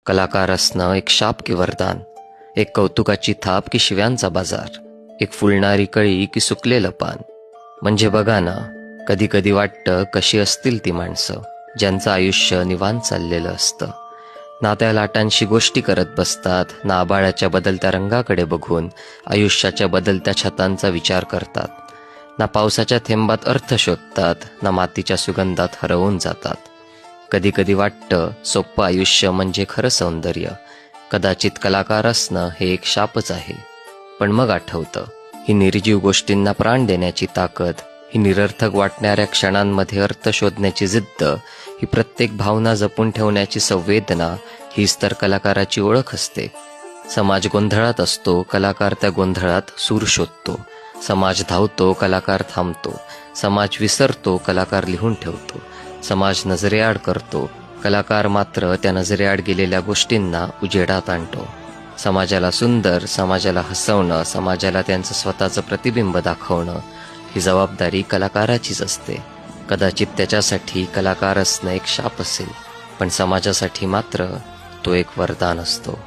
कलाकार असणं एक शाप की वरदान, एक कौतुकाची थाप की शिव्यांचा बाजार, एक फुलणारी कळी की सुकलेलं पान. म्हणजे बघा ना, कधी कधी वाटतं कशी असतील ती माणसं ज्यांचं आयुष्य निवांत चाललेलं असतं. ना त्या लाटांशी गोष्टी करत बसतात, ना आभाळाच्या बदलत्या रंगाकडे बघून आयुष्याच्या बदलत्या छतांचा विचार करतात, ना पावसाच्या थेंबात अर्थ शोधतात, ना मातीच्या सुगंधात हरवून जातात. कधी कधी वाटतं सोप्पं आयुष्य म्हणजे खरं सौंदर्य. कदाचित कलाकार असणं हे एक शापच आहे. पण मग आठवतं, ही निर्जीव गोष्टींना प्राण देण्याची ताकद, ही निरर्थक वाटणाऱ्या क्षणांमध्ये अर्थ शोधण्याची जिद्द, ही प्रत्येक भावना जपून ठेवण्याची संवेदना, हीच तर कलाकाराची ओळख असते. समाज गोंधळात असतो, कलाकार त्या गोंधळात सूर शोधतो. समाज धावतो, कलाकार थांबतो. समाज विसरतो, कलाकार लिहून ठेवतो. समाज नजरेआड करतो, कलाकार मात्र त्या नजरेआड गेलेल्या गोष्टींना उजेडात आणतो. समाजाला सुंदर, समाजाला हसवणं, समाजाला त्यांचं स्वतःचं प्रतिबिंब दाखवणं, ही जबाबदारी कलाकाराचीच असते. कदाचित त्याच्यासाठी कलाकार असणं एक शाप असेल, पण समाजासाठी मात्र तो एक वरदान असतो.